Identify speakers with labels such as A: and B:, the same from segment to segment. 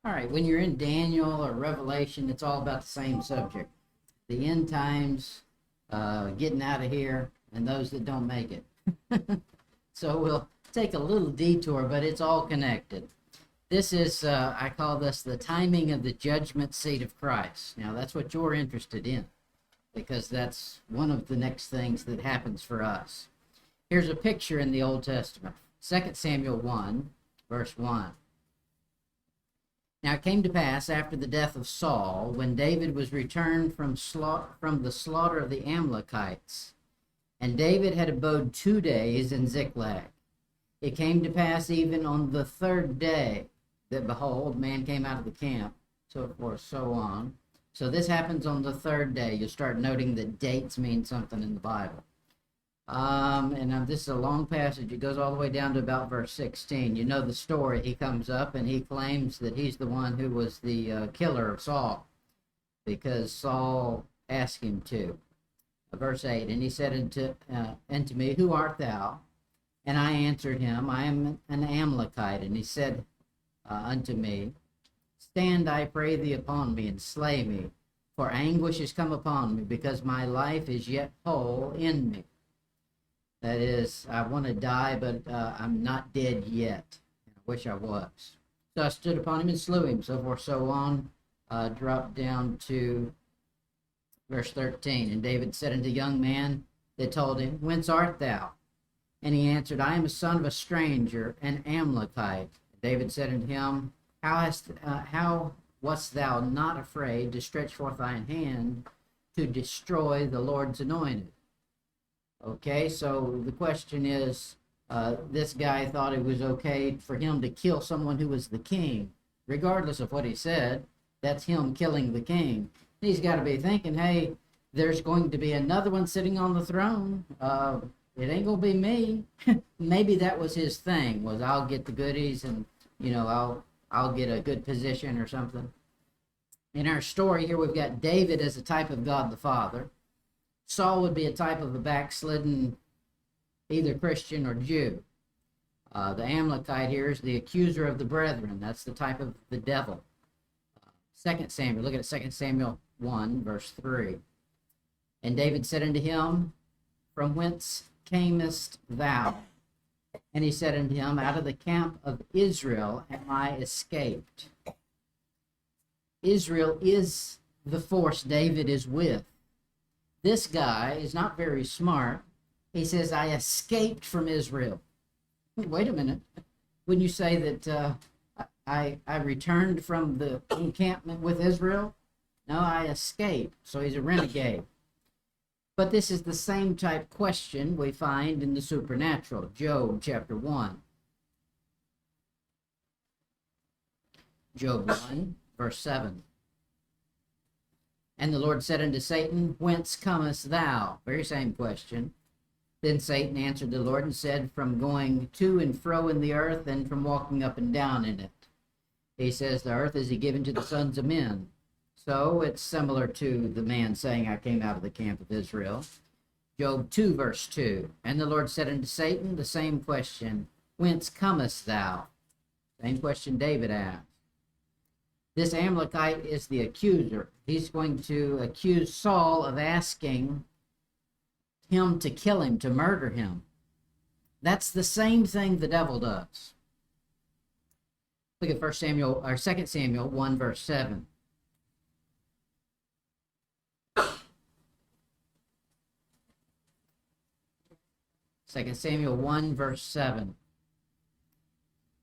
A: All right, when you're in Daniel or Revelation, it's all about the same subject. The end times, getting out of here, and those that don't make it. So we'll take a little detour, but it's all connected. This is, I call this the timing of the judgment seat of Christ. Now, that's what you're interested in, because that's one of the next things that happens for us. Here's a picture in the Old Testament, 2 Samuel 1, verse 1. Now it came to pass after the death of Saul, when David was returned from the slaughter of the Amalekites, and David had abode 2 days in Ziklag. It came to pass even on the third day that, behold, man came out of the camp, so forth, so on. So this happens on the third day. You'll start noting that dates mean something in the Bible. This is a long passage. It goes all the way down to about verse 16. You know the story. He comes up and he claims that he's the one who was the killer of Saul, because Saul asked him to. Verse 8, and he said unto me, Who art thou? And I answered him, I am an Amalekite. And he said unto me, Stand, I pray thee, upon me, and slay me, for anguish is come upon me, because my life is yet whole in me. That is, I want to die, but I'm not dead yet. I wish I was. So I stood upon him and slew him, so forth, so on. Drop down to verse 13. And David said unto the young man that told him, Whence art thou? And he answered, I am a son of a stranger, an Amalekite. David said unto him, How wast thou not afraid to stretch forth thine hand to destroy the Lord's anointed? Okay, so the question is, this guy thought it was okay for him to kill someone who was the king. Regardless of what he said, that's him killing the king. He's got to be thinking, hey, there's going to be another one sitting on the throne. It ain't going to be me. Maybe that was his thing, was I'll get the goodies and, I'll get a good position or something. In our story here, we've got David as a type of God the Father. Saul would be a type of a backslidden, either Christian or Jew. The Amalekite here is the accuser of the brethren. That's the type of the devil. 2 Samuel, look at 2 Samuel 1, verse 3. And David said unto him, From whence camest thou? And he said unto him, Out of the camp of Israel am I escaped. Israel is the force David is with. This guy is not very smart. He says, I escaped from Israel. Wait a minute. When you say that I returned from the encampment with Israel, no, I escaped. So he's a renegade. But this is the same type question we find in the supernatural. Job chapter 1. Job 1, verse 7. And the Lord said unto Satan, Whence comest thou? Very same question. Then Satan answered the Lord and said, From going to and fro in the earth, and from walking up and down in it. He says, The earth is he given to the sons of men. So it's similar to the man saying, I came out of the camp of Israel. Job 2, verse 2. And the Lord said unto Satan, the same question, Whence comest thou? Same question David asked. This Amalekite is the accuser. He's going to accuse Saul of asking him to kill him, to murder him. That's the same thing the devil does. Look at 2 Samuel 1, verse 7. 2 Samuel 1, verse 7.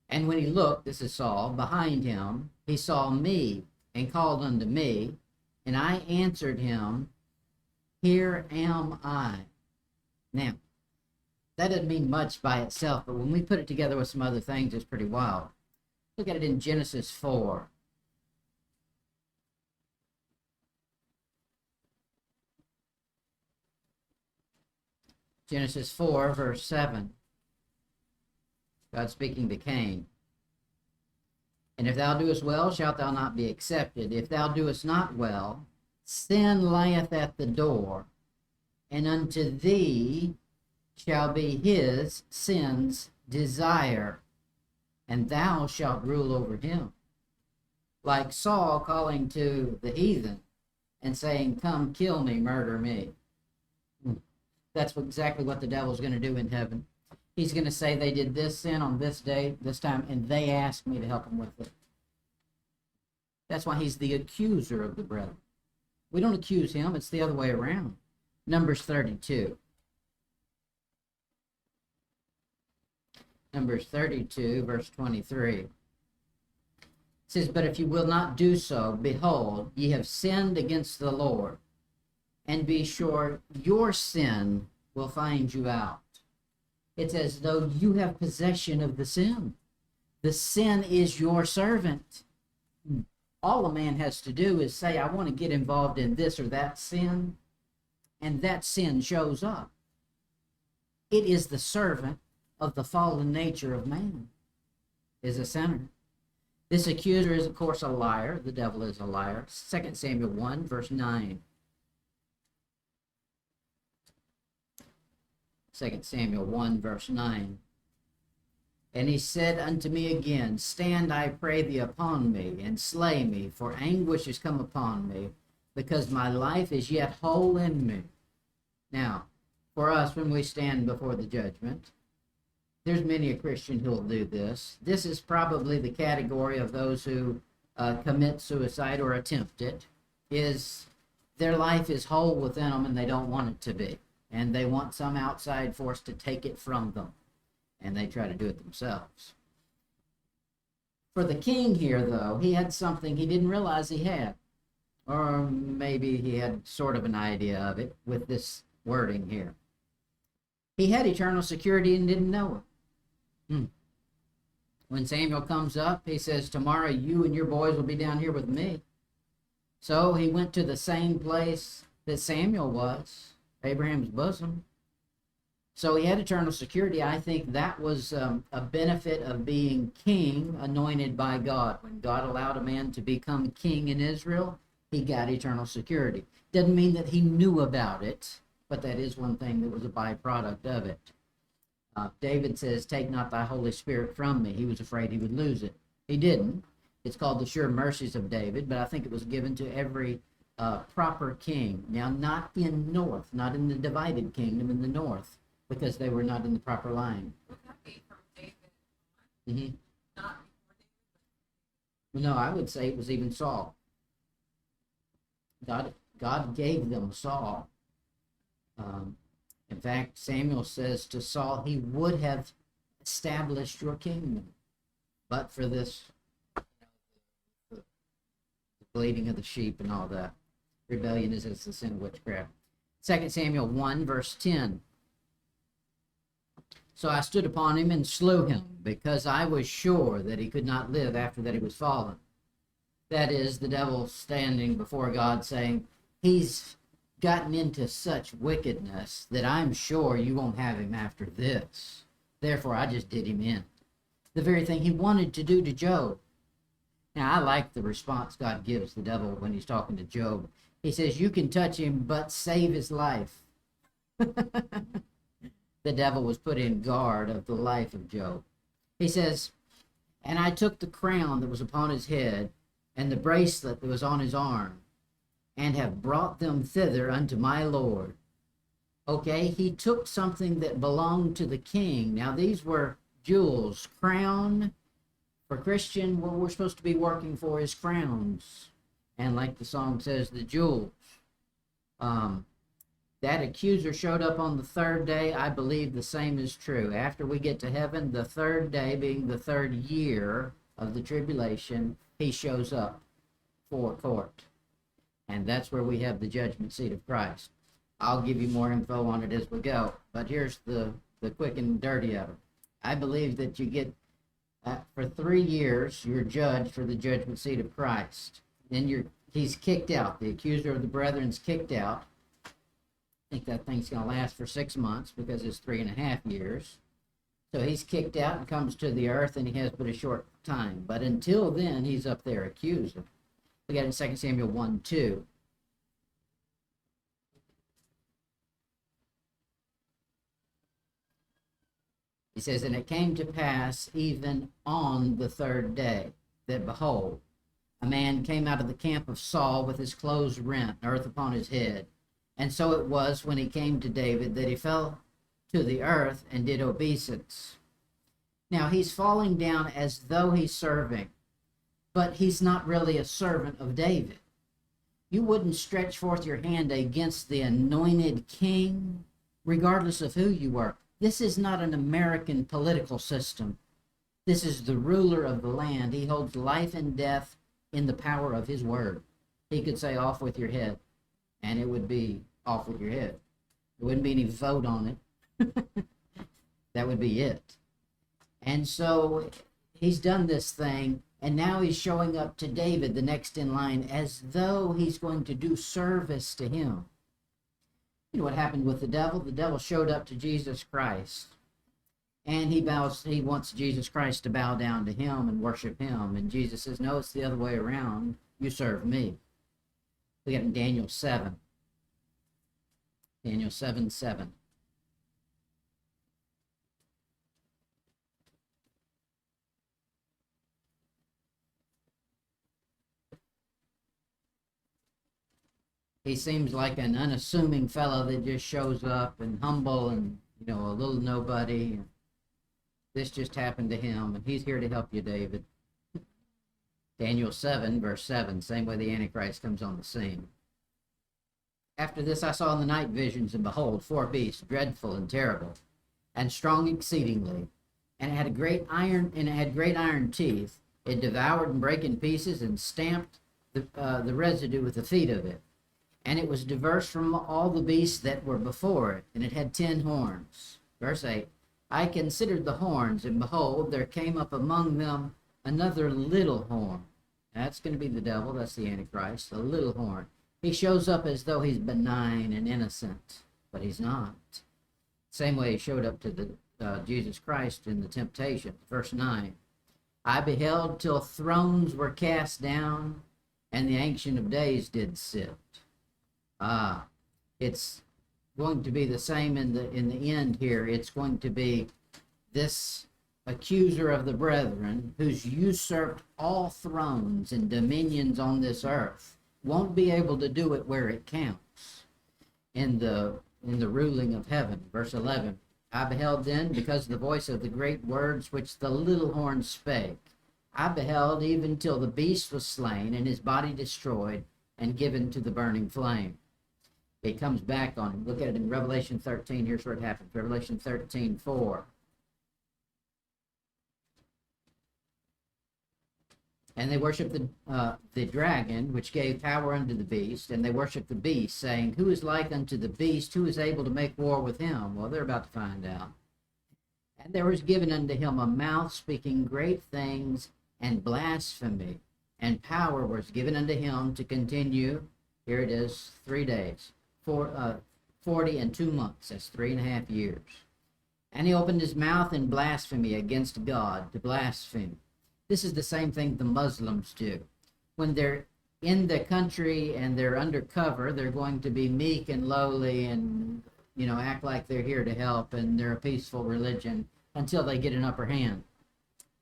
A: And when he looked, this is Saul, behind him, he saw me and called unto me, and I answered him, Here am I. Now, that doesn't mean much by itself, but when we put it together with some other things, it's pretty wild. Look at it in Genesis 4. Genesis 4, verse 7. God speaking to Cain. And if thou doest well, shalt thou not be accepted. If thou doest not well, sin lieth at the door, and unto thee shall be his sin's desire, and thou shalt rule over him. Like Saul calling to the heathen and saying, come kill me, murder me. That's exactly what the devil's going to do in heaven. He's going to say they did this sin on this day, this time, and they asked me to help them with it. That's why he's the accuser of the brethren. We don't accuse him, it's the other way around. Numbers 32. Numbers 32, verse 23. It says, but if you will not do so, behold, ye have sinned against the Lord, and be sure your sin will find you out. It's as though you have possession of the sin. The sin is your servant. All a man has to do is say, I want to get involved in this or that sin, and that sin shows up. It is the servant of the fallen nature of man, is a sinner. This accuser is, of course, a liar. The devil is a liar. 2 Samuel 1, verse 9. 2 Samuel 1, verse 9. And he said unto me again, stand, I pray thee, upon me, and slay me, for anguish is come upon me, because my life is yet whole in me. Now, for us, when we stand before the judgment, there's many a Christian who will do this. This is probably the category of those who commit suicide or attempt it, is their life is whole within them and they don't want it to be. And they want some outside force to take it from them. And they try to do it themselves. For the king here, though, he had something he didn't realize he had. Or maybe he had sort of an idea of it with this wording here. He had eternal security and didn't know it. When Samuel comes up, he says, tomorrow you and your boys will be down here with me. So he went to the same place that Samuel was, Abraham's bosom. So he had eternal security. I think that was a benefit of being king, anointed by God. When God allowed a man to become king in Israel, he got eternal security. Doesn't mean that he knew about it, but that is one thing that was a byproduct of it. David says, take not thy Holy Spirit from me. He was afraid he would lose it. He didn't. It's called the sure mercies of David, but I think it was given to every proper king. Now, not in north, not in the divided kingdom in the north, because they were not in the proper line.
B: Would that be from David?
A: Mm-hmm.
B: Not
A: No, I would say it was even Saul. God gave them Saul. In fact, Samuel says to Saul, he would have established your kingdom, but for this, the bleating of the sheep and all that. Rebellion is as the sin of witchcraft. 2 Samuel 1, verse 10. So I stood upon him and slew him, because I was sure that he could not live after that he was fallen. That is, the devil standing before God saying, he's gotten into such wickedness that I'm sure you won't have him after this. Therefore, I just did him in. The very thing he wanted to do to Job. Now, I like the response God gives the devil when he's talking to Job. He says, you can touch him, but save his life. The devil was put in guard of the life of Job. He says, and I took the crown that was upon his head, and the bracelet that was on his arm, and have brought them thither unto my Lord. Okay, he took something that belonged to the king. Now, these were jewels. Crown, for Christian, what we're supposed to be working for is crowns. And like the song says, the jewels. That accuser showed up on the third day. I believe the same is true. After we get to heaven, the third day being the third year of the tribulation, he shows up for court. And that's where we have the judgment seat of Christ. I'll give you more info on it as we go. But here's the quick and dirty of it. I believe that you get, for 3 years, you're judged for the judgment seat of Christ. Then he's kicked out. The accuser of the brethren's kicked out. I think that thing's going to last for 6 months because it's 3.5 years. So he's kicked out and comes to the earth, and he has but a short time. But until then, he's up there accuser. We got in 2 Samuel 1, 2. He says, and it came to pass even on the third day that, behold, a man came out of the camp of Saul with his clothes rent, earth upon his head. And so it was when he came to David that he fell to the earth and did obeisance. Now he's falling down as though he's serving, but he's not really a servant of David. You wouldn't stretch forth your hand against the anointed king, regardless of who you were. This is not an American political system. This is the ruler of the land. He holds life and death in the power of his word. He could say, off with your head, and it would be off with your head. There wouldn't be any vote on it. That would be it. And so he's done this thing, and now he's showing up to David, the next in line, as though he's going to do service to him. You know what happened with the devil? The devil showed up to Jesus Christ, and he wants Jesus Christ to bow down to him and worship him. And Jesus says, no, it's the other way around. You serve me. We got in Daniel 7. Daniel 7:7. He seems like an unassuming fellow that just shows up and humble and, a little nobody. This just happened to him, and he's here to help you, David. Daniel 7, verse 7, same way the Antichrist comes on the scene. After this I saw in the night visions, and behold, 4 beasts, dreadful and terrible, and strong exceedingly. And it had great iron teeth. It devoured and brake in pieces, and stamped the residue with the feet of it. And it was diverse from all the beasts that were before it, and it had 10 horns. Verse 8, I considered the horns, and behold, there came up among them another little horn. That's going to be the devil, that's the Antichrist, the little horn. He shows up as though he's benign and innocent, but he's not. Same way he showed up to Jesus Christ in the temptation. Verse 9, I beheld till thrones were cast down, and the Ancient of Days did sit. It's going to be the same in the end here. It's going to be this accuser of the brethren, who's usurped all thrones and dominions on this earth, won't be able to do it where it counts in the ruling of heaven. Verse 11, I beheld then, because of the voice of the great words which the little horn spake, I beheld even till the beast was slain, and his body destroyed, and given to the burning flame. It comes back on him. Look at it in Revelation 13. Here's where it happens. Revelation 13:4. And they worshiped the dragon, which gave power unto the beast, and they worshiped the beast, saying, who is like unto the beast? Who is able to make war with him? Well, they're about to find out. And there was given unto him a mouth speaking great things and blasphemy, and power was given unto him to continue, here it is, 3 days. 40 and 2 months, that's 3.5 years. And he opened his mouth in blasphemy against God, to blaspheme. This is the same thing the Muslims do. When they're in the country and they're undercover, they're going to be meek and lowly and, act like they're here to help and they're a peaceful religion until they get an upper hand.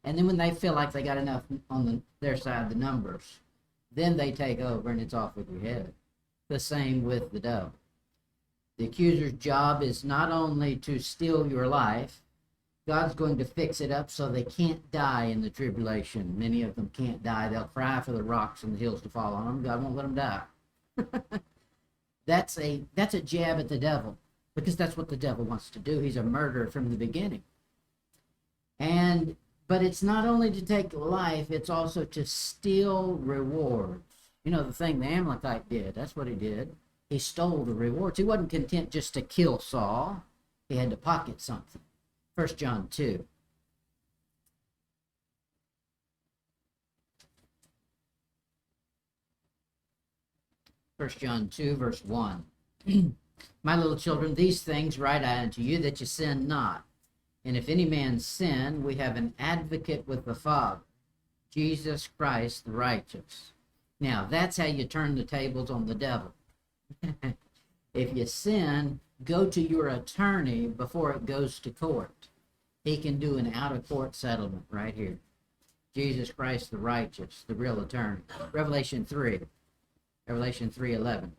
A: And then when they feel like they got enough on their side of the numbers, then they take over and it's off with your head. The same with the devil. The accuser's job is not only to steal your life, God's going to fix it up so they can't die in the tribulation. Many of them can't die. They'll cry for the rocks and the hills to fall on them. God won't let them die. That's a jab at the devil, because that's what the devil wants to do. He's a murderer from the beginning. But it's not only to take life, it's also to steal rewards. The thing the Amalekite did, that's what he did. He stole the rewards. He wasn't content just to kill Saul. He had to pocket something. 1 John 2. First John 2, verse 1. My little children, these things write I unto you, that you sin not. And if any man sin, we have an advocate with the Father, Jesus Christ the righteous. Now, that's how you turn the tables on the devil. If you sin, go to your attorney before it goes to court. He can do an out-of-court settlement right here. Jesus Christ the righteous, the real attorney. Revelation 3. Revelation 3:11.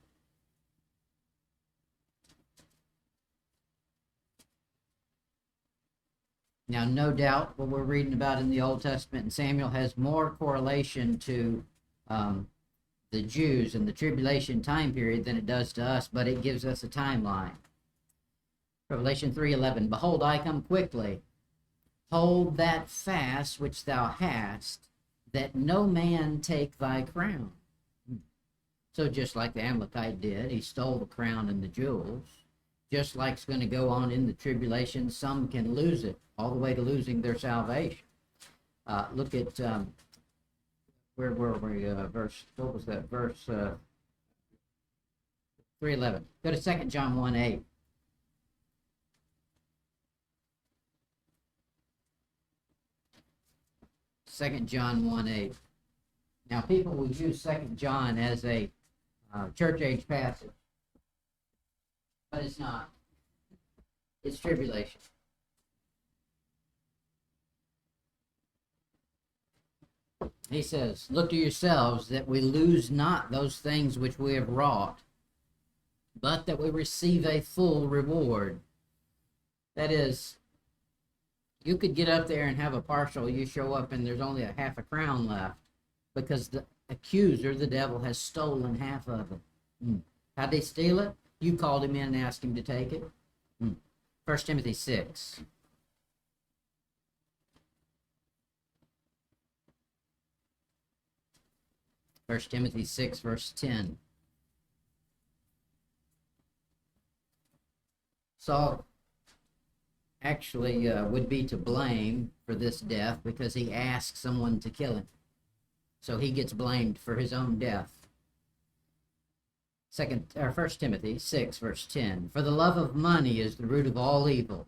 A: Now, no doubt what we're reading about in the Old Testament and Samuel has more correlation to the Jews and the tribulation time period than it does to us, but it gives us a timeline. Revelation 3:11. Behold, I come quickly. Hold that fast which thou hast, that no man take thy crown. So just like the Amalekite did, he stole the crown and the jewels. Just like it's going to go on in the tribulation, some can lose it, all the way to losing their salvation. Look at, where were we, verse, what was that, verse 3:11. Go to 2 John 1:8. 2 John 1:8. Now, people will use 2 John as a church age passage, but it's not. It's tribulation. He says, look to yourselves that we lose not those things which we have wrought, but that we receive a full reward. That is, you could get up there and have a partial, you show up and there's only a half a crown left because the accuser, the devil, has stolen half of it. How'd they steal it? You called him in and asked him to take it. 1 Timothy 6. 1 Timothy 6, verse 10. Saul actually would be to blame for this death because he asked someone to kill him. So he gets blamed for his own death. 1 Timothy 6, verse 10. For the love of money is the root of all evil,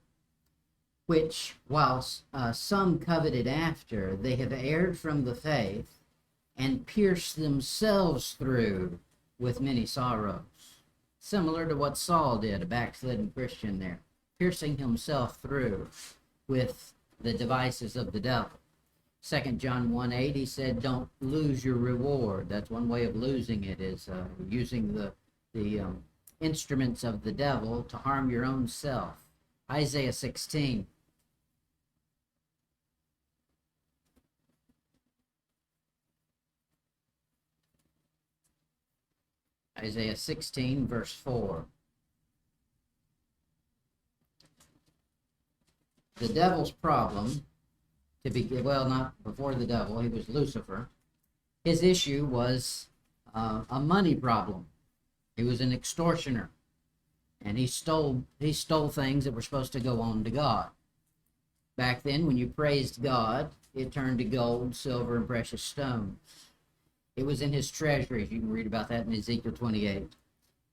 A: which, whilst some coveted after, they have erred from the faith and pierced themselves through with many sorrows. Similar to what Saul did, a backslidden Christian there, piercing himself through with the devices of the devil. 2 John 1:8, he said, don't lose your reward. That's one way of losing it, is using the instruments of the devil to harm your own self. Isaiah 16. Isaiah 16, verse 4. The devil's problem, not before the devil, he was Lucifer. His issue was a money problem. He was an extortioner, and he stole things that were supposed to go on to God. Back then, when you praised God, it turned to gold, silver, and precious stones. It was in his treasuries. You can read about that in Ezekiel 28.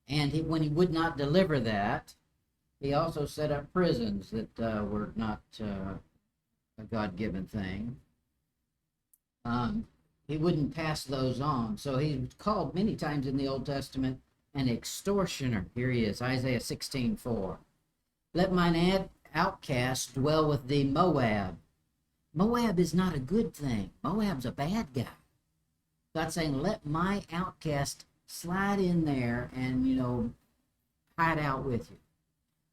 A: And when he would not deliver that, he also set up prisons that were not a God-given thing. He wouldn't pass those on. So he's called many times in the Old Testament an extortioner. Here he is, Isaiah 16:4. Let mine outcast dwell with thee, Moab. Moab is not a good thing. Moab's a bad guy. God's saying, let my outcast slide in there and, hide out with you.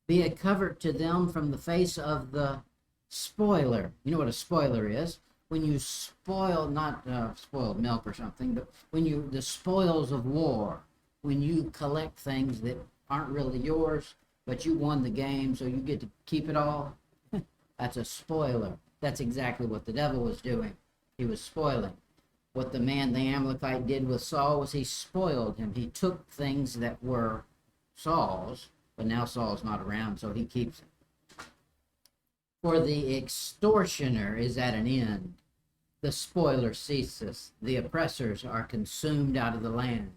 A: Be a covert to them from the face of the spoiler. You know what a spoiler is? When you spoil, not spoiled milk or something, but when the spoils of war, when you collect things that aren't really yours, but you won the game, so you get to keep it all, that's a spoiler. That's exactly what the devil was doing. He was spoiling. What the Amalekite did with Saul was he spoiled him. He took things that were Saul's, but now Saul's not around, so he keeps it. For the extortioner is at an end. The spoiler ceases. The oppressors are consumed out of the land.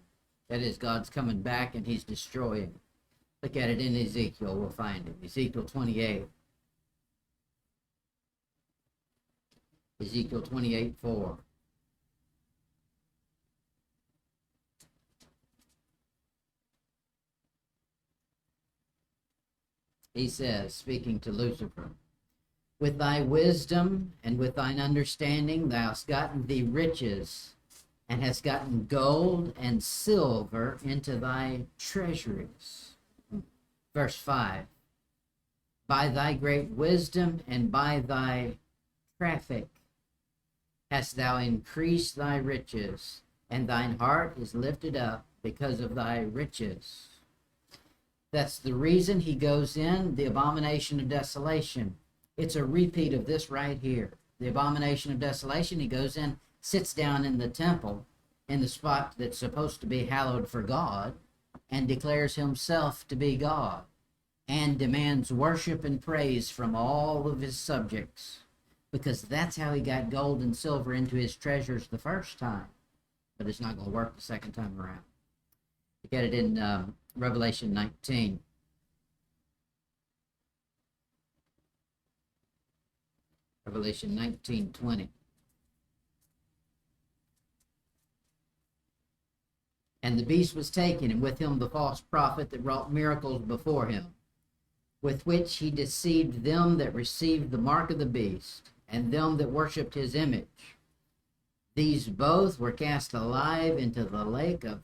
A: That is, God's coming back and he's destroying. Look at it in Ezekiel. We'll find it. Ezekiel 28. Ezekiel 28:4. He says, speaking to Lucifer, With thy wisdom and with thine understanding thou hast gotten thee riches, and hast gotten gold and silver into thy treasuries. Verse 5. By thy great wisdom and by thy traffic hast thou increased thy riches, and thine heart is lifted up because of thy riches. That's the reason he goes in the abomination of desolation. It's a repeat of this right here. The abomination of desolation, he goes in, sits down in the temple, in the spot that's supposed to be hallowed for God, and declares himself to be God, and demands worship and praise from all of his subjects, because that's how he got gold and silver into his treasures the first time. But it's not going to work the second time around. You get it in Revelation 19. Revelation 19:20. And the beast was taken, and with him the false prophet that wrought miracles before him, with which he deceived them that received the mark of the beast, and them that worshipped his image. These both were cast alive into the lake of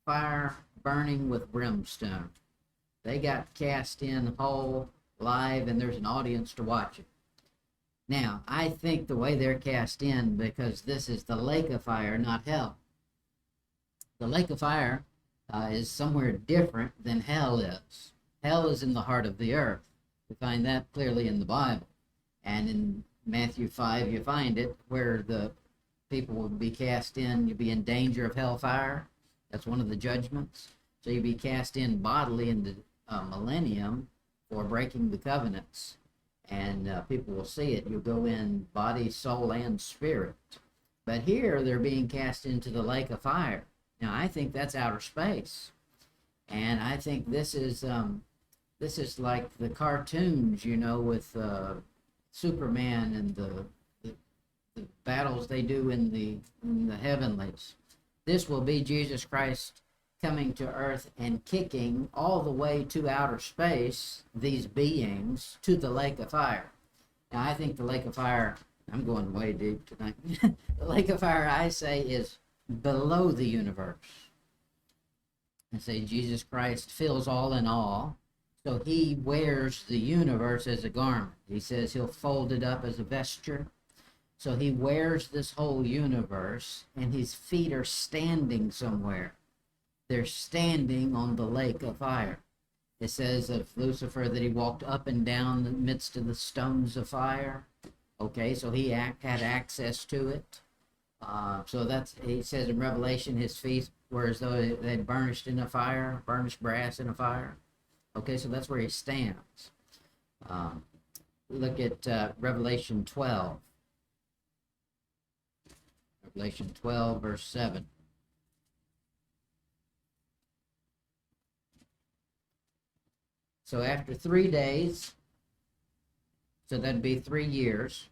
A: fire burning with brimstone. They got cast in whole, live, and there's an audience to watch it. Now, I think the way they're cast in, because this is the lake of fire, not hell. The lake of fire is somewhere different than hell is. Hell is in the heart of the earth. We find that clearly in the Bible. And in Matthew 5, you find it where the people will be cast in. You'll be in danger of hellfire. That's one of the judgments. So you'll be cast in bodily in the millennium for breaking the covenants. And people will see it. You'll go in body, soul, and spirit. But here they're being cast into the lake of fire. Now I think that's outer space, and I think this is like the cartoons, you know, with Superman and the battles they do in the heavenlies. This will be Jesus Christ coming to earth and kicking all the way to outer space these beings to the lake of fire. Now I think the lake of fire, I'm going way deep tonight. The lake of fire, I say, is below the universe. I say Jesus Christ fills all in all, so he wears the universe as a garment. He says he'll fold it up as a vesture. So he wears this whole universe, and his feet are standing somewhere. They're standing on the lake of fire. It says of Lucifer that he walked up and down the midst of the stones of fire. Okay, so he had access to it. So that's, he says in Revelation, his feet were as though they'd burnished in a fire, burnished brass in a fire. Okay, so that's where he stands. Look at Revelation 12. Revelation 12, verse 7. So after 3 days, so that'd be 3 years,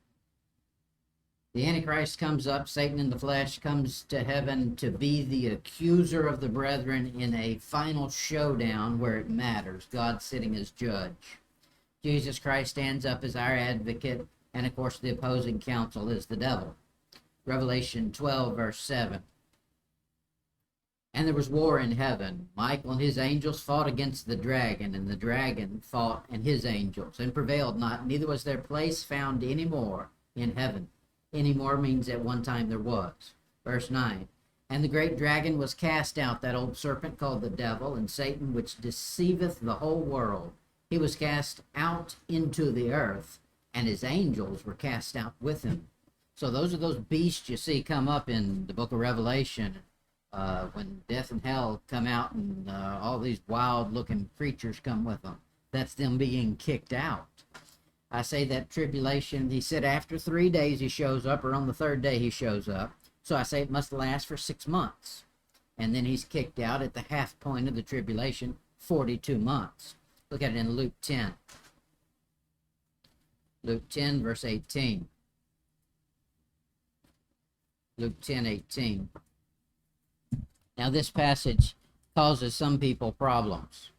A: the Antichrist comes up, Satan in the flesh, comes to heaven to be the accuser of the brethren in a final showdown where it matters. God sitting as judge. Jesus Christ stands up as our advocate, and of course the opposing counsel is the devil. Revelation 12, verse 7. And there was war in heaven. Michael and his angels fought against the dragon, and the dragon fought and his angels, and prevailed not, neither was their place found any more in heaven. Any more means at one time there was. Verse 9. And the great dragon was cast out, that old serpent called the devil and Satan, which deceiveth the whole world. He was cast out into the earth, and his angels were cast out with him. So those are those beasts you see come up in the book of Revelation, when death and hell come out, and all these wild-looking creatures come with them. That's them being kicked out. I say that tribulation, he said after 3 days he shows up, or on the third day he shows up. So I say it must last for 6 months. And then he's kicked out at the half point of the tribulation, 42 months. Look at it in Luke 10. Luke 10, verse 18. Luke 10, 18. Now this passage causes some people problems.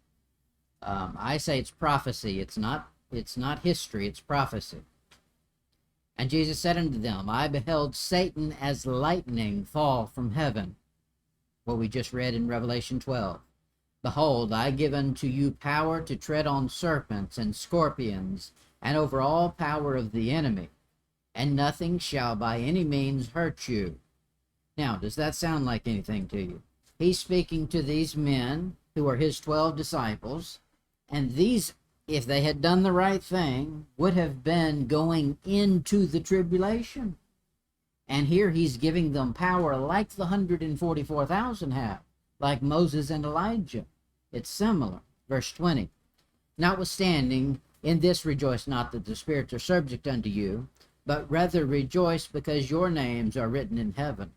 A: I say it's prophecy. It's not history, it's prophecy. And Jesus said unto them, I beheld Satan as lightning fall from heaven. What we just read in Revelation 12. Behold, I give unto you power to tread on serpents and scorpions, and over all power of the enemy, and nothing shall by any means hurt you. Now, does that sound like anything to you? He's speaking to these men who are his 12 disciples, and these, if they had done the right thing, would have been going into the tribulation. And here he's giving them power like the 144,000 have, like Moses and Elijah. It's similar. Verse 20. Notwithstanding, in this rejoice not that the spirits are subject unto you, but rather rejoice because your names are written in heaven.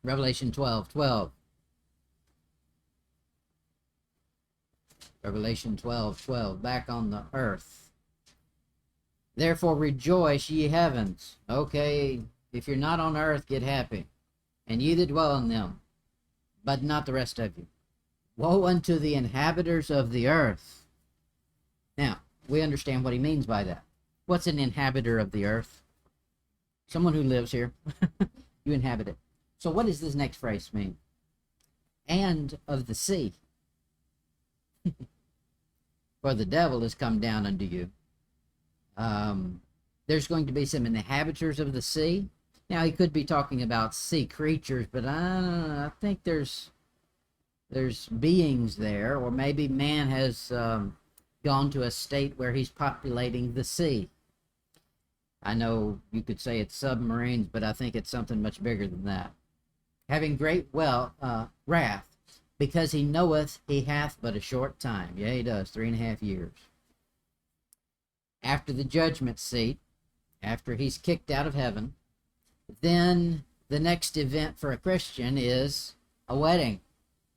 A: Revelation 12:12. Revelation 12:12. Back on the earth. Therefore rejoice, ye heavens. Okay, if you're not on earth, get happy. And ye that dwell in them, but not the rest of you. Woe unto the inhabitants of the earth. Now, we understand what he means by that. What's an inhabitor of the earth? Someone who lives here. You inhabit it. So what does this next phrase mean? And of the sea. For the devil is come down unto you. There's going to be some inhabitants of the sea. Now, he could be talking about sea creatures, but I think there's beings there, or maybe man has gone to a state where he's populating the sea. I know you could say it's submarines, but I think it's something much bigger than that. Having great wrath, because he knoweth he hath but a short time. Yeah, he does, 3.5 years. After the judgment seat, after he's kicked out of heaven, then the next event for a Christian is a wedding.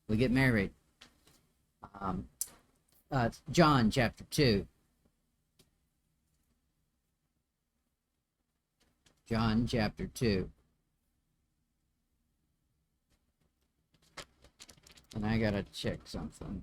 A: We get married. John chapter 2. John chapter 2. And I gotta check something.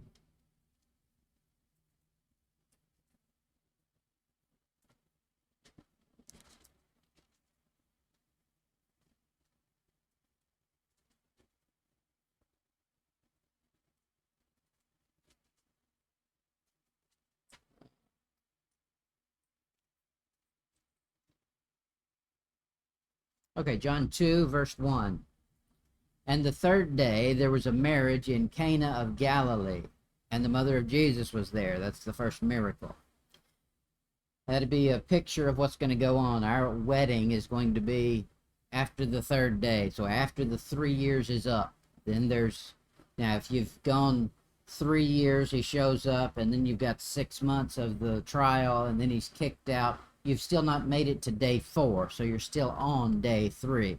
A: Okay, John 2, verse 1. And the third day there was a marriage in Cana of Galilee, and the mother of Jesus was there. That's the first miracle. That'd be a picture of what's going to go on. Our wedding is going to be after the third day. So after the 3 years is up, then now if you've gone 3 years, he shows up, and then you've got 6 months of the trial, and then he's kicked out. You've still not made it to day 4, so you're still on day 3.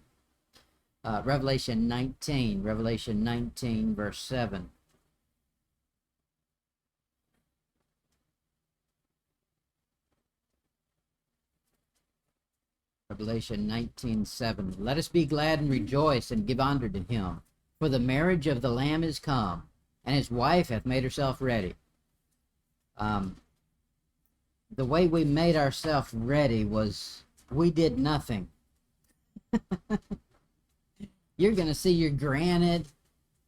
A: Revelation 19, verse 7. Revelation 19:7. Let us be glad and rejoice and give honor to him, for the marriage of the Lamb is come, and his wife hath made herself ready. The way we made ourselves ready was we did nothing. You're going to see you're granted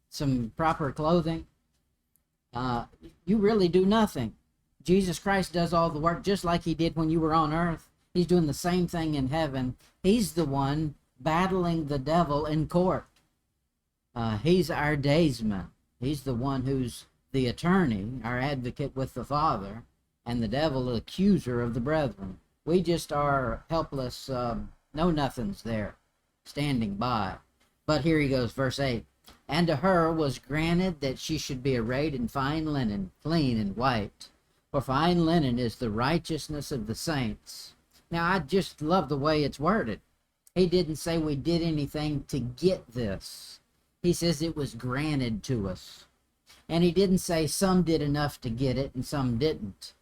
A: some proper clothing. You really do nothing. Jesus Christ does all the work just like he did when you were on earth. He's doing the same thing in heaven. He's the one battling the devil in court. He's our daysman. He's the one who's the attorney, our advocate with the Father, and the devil, the accuser of the brethren. We just are helpless, know-nothings there, standing by. But here he goes, verse 8. And to her was granted that she should be arrayed in fine linen, clean and white. For fine linen is the righteousness of the saints. Now, I just love the way it's worded. He didn't say we did anything to get this. He says it was granted to us. And he didn't say some did enough to get it and some didn't.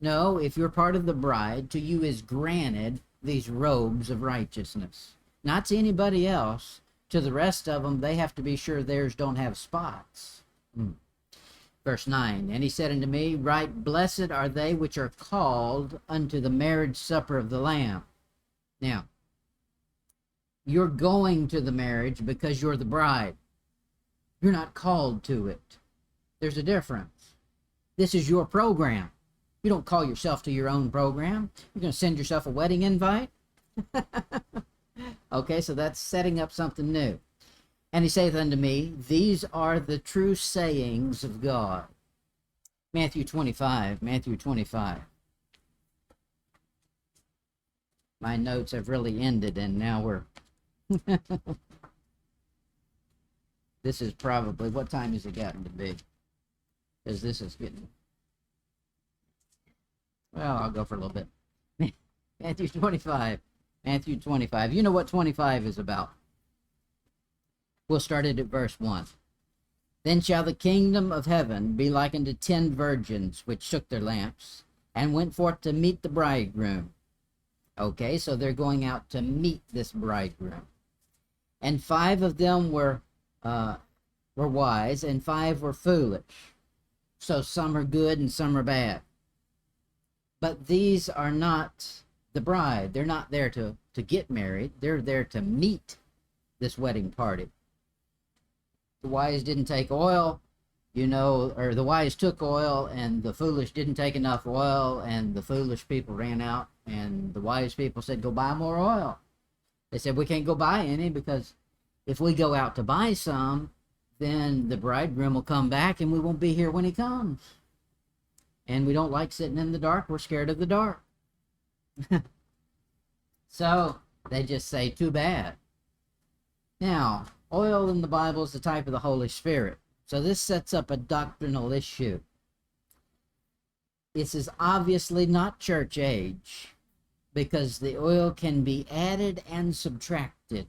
A: No, if you're part of the bride, to you is granted these robes of righteousness. Not to anybody else. To the rest of them, they have to be sure theirs don't have spots. Verse 9, and he said unto me, right blessed are they which are called unto the marriage supper of the Lamb. Now, you're going to the marriage because you're the bride. You're not called to it. There's a difference. This is your program. You don't call yourself to your own program. You're going to send yourself a wedding invite? Okay, so that's setting up something new. And he saith unto me, these are the true sayings of God. Matthew 25. My notes have really ended, and now we're... This is probably... What time has it gotten to be? Because this is getting... Well, I'll go for a little bit. Matthew 25. Matthew 25. You know what 25 is about. We'll start it at verse 1. Then shall the kingdom of heaven be like unto 10 virgins, which took their lamps, and went forth to meet the bridegroom. Okay, so they're going out to meet this bridegroom. And 5 of them were wise, and 5 were foolish. So some are good and some are bad. But these are not the bride. They're not there to get married. They're there to meet this wedding party. The wise didn't take oil, or the wise took oil, and the foolish didn't take enough oil, and the foolish people ran out, and the wise people said, go buy more oil. They said, we can't go buy any, because if we go out to buy some, then the bridegroom will come back, and we won't be here when he comes. And we don't like sitting in the dark. We're scared of the dark. So they just say, too bad. Now, oil in the Bible is the type of the Holy Spirit. So this sets up a doctrinal issue. This is obviously not church age, because the oil can be added and subtracted.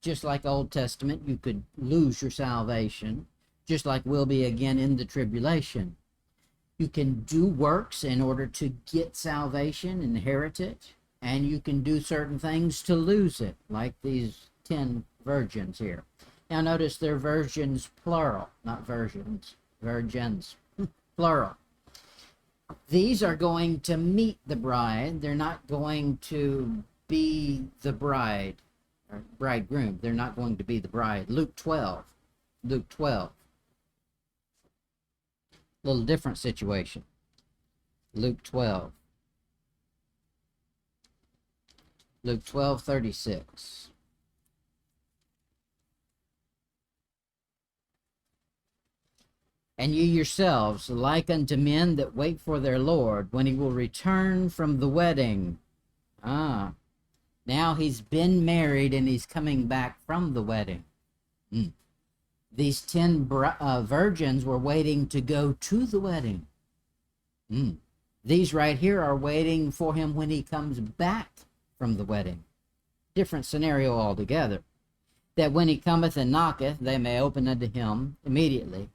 A: Just like Old Testament, you could lose your salvation, just like we'll be again in the tribulation. You can do works in order to get salvation, inherit it, and you can do certain things to lose it, like these 10 virgins here. Now notice they're virgins plural, not virgins, virgins, plural. These are going to meet the bride. They're not going to be the bride, or bridegroom. They're not going to be the bride. Luke 12. Little different situation. Luke 12. Luke 12:36. And ye yourselves, like unto men that wait for their Lord, when he will return from the wedding. Now he's been married and he's coming back from the wedding. These 10 virgins were waiting to go to the wedding. These right here are waiting for him when he comes back from the wedding. Different scenario altogether. That when he cometh and knocketh, they may open unto him immediately.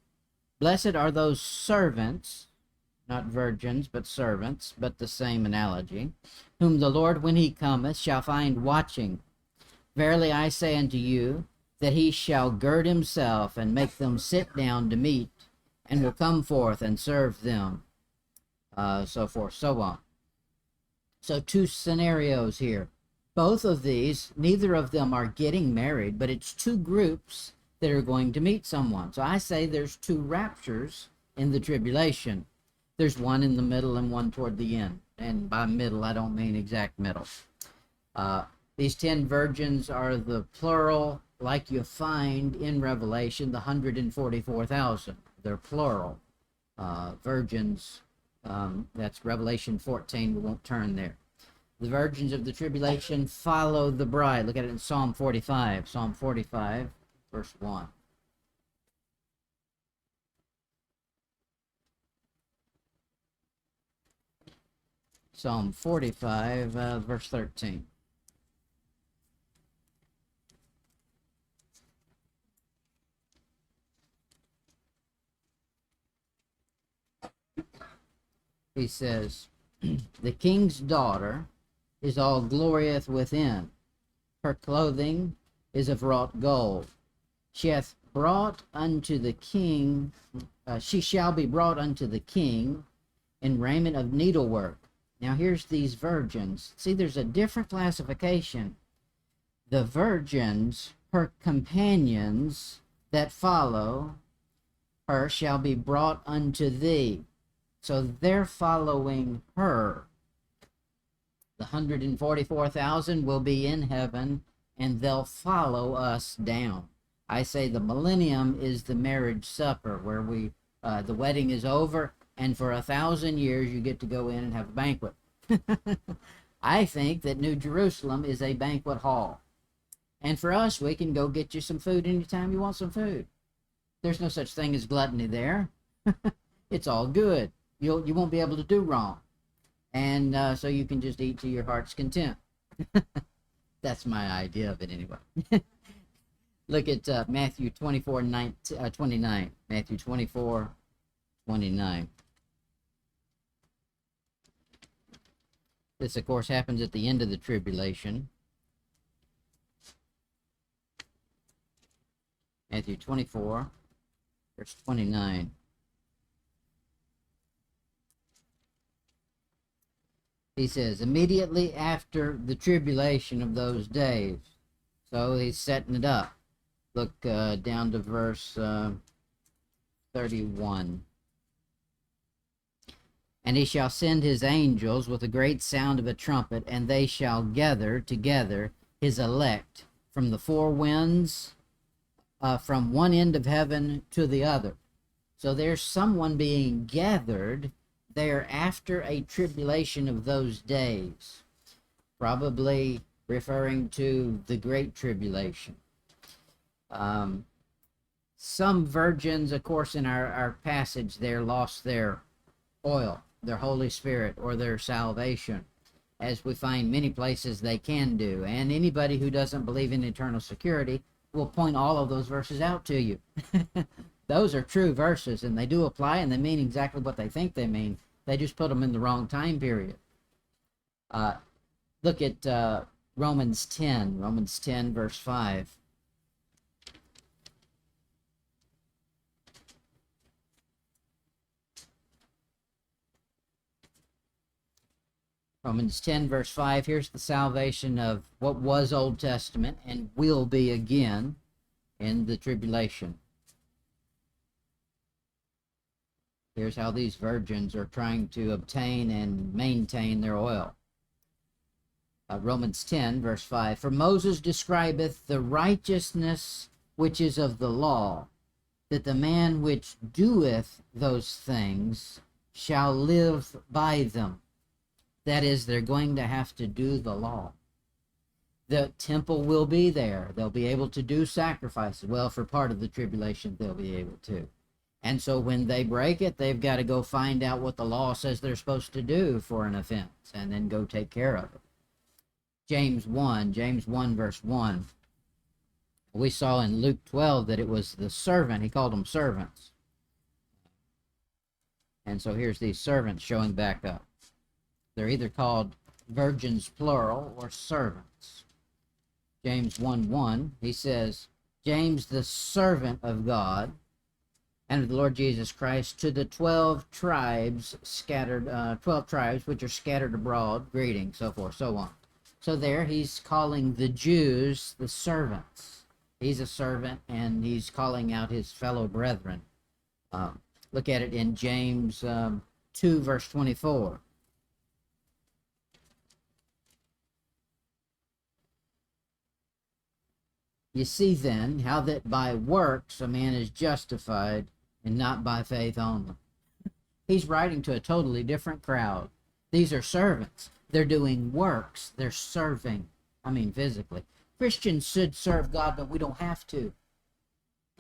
A: Blessed are those servants, not virgins, but servants, but the same analogy, whom the Lord, when he cometh, shall find watching. Verily I say unto you, that he shall gird himself and make them sit down to meat, and will come forth and serve them, so forth, so on. So 2 scenarios here. Both of these, neither of them are getting married, but it's 2 groups that are going to meet someone. So I say there's 2 raptures in the tribulation. There's one in the middle and one toward the end. And by middle, I don't mean exact middle. These 10 virgins are the plural, like you find in Revelation, the 144,000. They're plural. Virgins, that's Revelation 14. We won't turn there. The virgins of the tribulation follow the bride. Look at it in Psalm 45. Psalm 45. Verse 1. Psalm 45, verse 13. He says, the king's daughter is all glorieth within. Her clothing is of wrought gold. She hath brought unto the king, she shall be brought unto the king in raiment of needlework, Now here's these virgins. See, there's a different classification. The virgins, her companions that follow her shall be brought unto thee. So they're following her. The 144,000 will be in heaven, and they'll follow us down. I say the millennium is the marriage supper, where the wedding is over, and for 1,000 years you get to go in and have a banquet. I think that New Jerusalem is a banquet hall. And for us, we can go get you some food anytime you want some food. There's no such thing as gluttony there. It's all good. You won't be able to do wrong. And so you can just eat to your heart's content. That's my idea of it anyway. Look at Matthew 24:29. Matthew 24:29. This, of course, happens at the end of the tribulation. Matthew 24, verse 29. He says, immediately after the tribulation of those days. So he's setting it up. Look down to verse 31. And he shall send his angels with a great sound of a trumpet, and they shall gather together his elect from the four winds, from one end of heaven to the other. So there's someone being gathered there after a tribulation of those days, probably referring to the Great Tribulation. Some virgins, of course, in our passage there lost their oil, their Holy Spirit, or their salvation, as we find many places they can do. And anybody who doesn't believe in eternal security will point all of those verses out to you. Those are true verses, and they do apply, and they mean exactly what they think they mean. They just put them in the wrong time period. Look at Romans 10, verse 5. Romans 10, verse 5, here's the salvation of what was Old Testament and will be again in the tribulation. Here's how these virgins are trying to obtain and maintain their oil. Romans 10, verse 5, for Moses describeth the righteousness which is of the law, that the man which doeth those things shall live by them. That is, they're going to have to do the law. The temple will be there. They'll be able to do sacrifices. Well, for part of the tribulation, they'll be able to. And so when they break it, they've got to go find out what the law says they're supposed to do for an offense, and then go take care of it. James 1, verse 1. We saw in Luke 12 that it was the servant. He called them servants. And so here's these servants showing back up. They're either called virgins plural or servants. James 1:1, he says, James, the servant of God and of the Lord Jesus Christ, to the 12 tribes scattered, 12 tribes which are scattered abroad, greeting, so forth, so on. So there he's calling the Jews the servants. He's a servant, and he's calling out his fellow brethren. Look at it in James 2, verse 24. You see then how that by works a man is justified, and not by faith only. He's writing to a totally different crowd. These are servants. They're doing works. They're serving. I mean, physically. Christians should serve God, but we don't have to.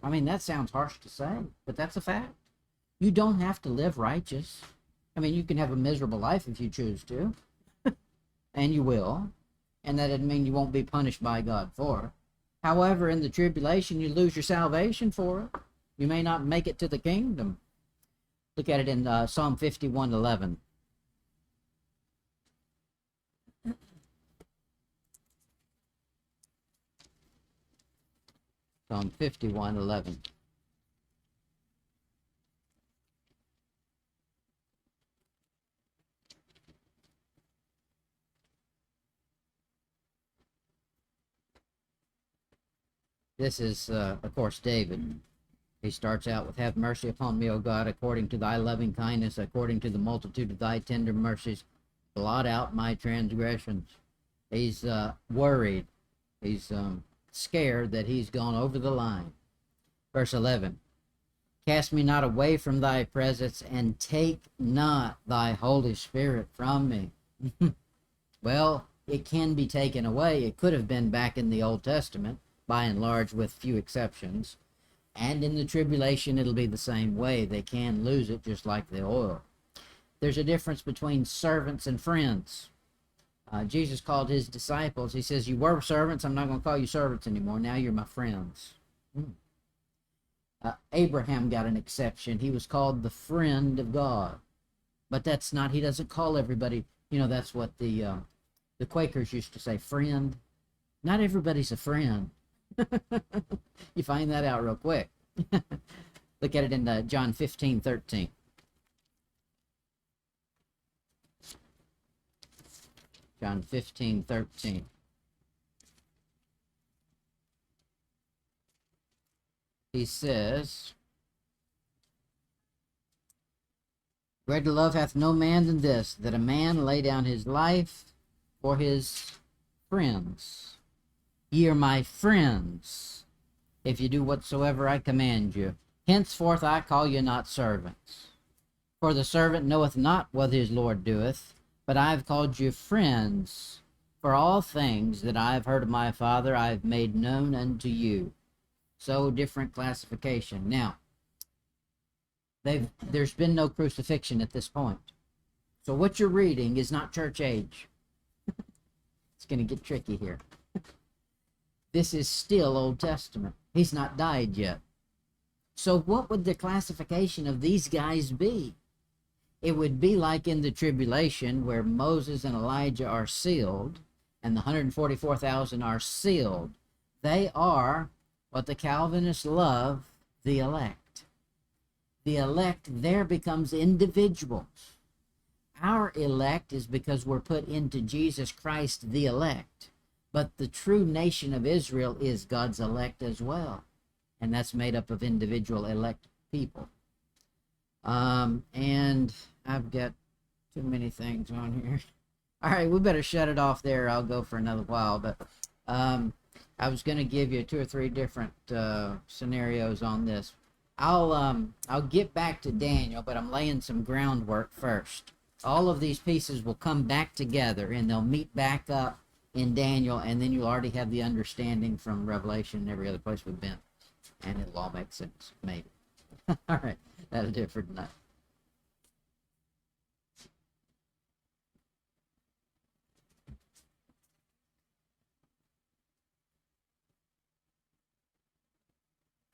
A: I mean, that sounds harsh to say, but that's a fact. You don't have to live righteous. I mean, you can have a miserable life if you choose to, and you will, and that doesn't mean you won't be punished by God for it. However, in the tribulation, you lose your salvation for it. You may not make it to the kingdom. Look at it in Psalm 51:11. Psalm 51:11. This is, of course, David. He starts out with, have mercy upon me, O God, according to thy loving kindness, according to the multitude of thy tender mercies, blot out my transgressions. He's worried. He's scared that he's gone over the line. Verse 11, cast me not away from thy presence, and take not thy Holy Spirit from me. Well, it can be taken away. It could have been back in the Old Testament, by and large, with few exceptions. And in the tribulation, it'll be the same way. They can lose it just like the oil. There's a difference between servants and friends. Jesus called his disciples. He says, you were servants. I'm not going to call you servants anymore. Now you're my friends. Abraham got an exception. He was called the friend of God. But that's not, he doesn't call everybody, that's what the Quakers used to say, friend. Not everybody's a friend. You find that out real quick. Look at it in John 15:13. John 15:13. He says, greater love hath no man than this, that a man lay down his life for his friends. Ye are my friends, if you do whatsoever I command you. Henceforth I call you not servants. For the servant knoweth not what his Lord doeth, but I have called you friends. For all things that I have heard of my Father I have made known unto you. So different classification. Now, there's been no crucifixion at this point. So what you're reading is not church age. It's going to get tricky here. This is still Old Testament. He's not died yet. So what would the classification of these guys be? It would be like in the tribulation where Moses and Elijah are sealed and the 144,000 are sealed. They are what the Calvinists love, the elect. The elect there becomes individuals. Our elect is because we're put into Jesus Christ, the elect. But the true nation of Israel is God's elect as well. And that's made up of individual elect people. And I've got too many things on here. All right, we better shut it off there. I'll go for another while. But I was going to give you 2 or 3 different scenarios on this. I'll get back to Daniel, but I'm laying some groundwork first. All of these pieces will come back together, and they'll meet back up in Daniel, and then you'll already have the understanding from Revelation and every other place we've been, and it'll all make sense, maybe. All right, that'll do it for tonight.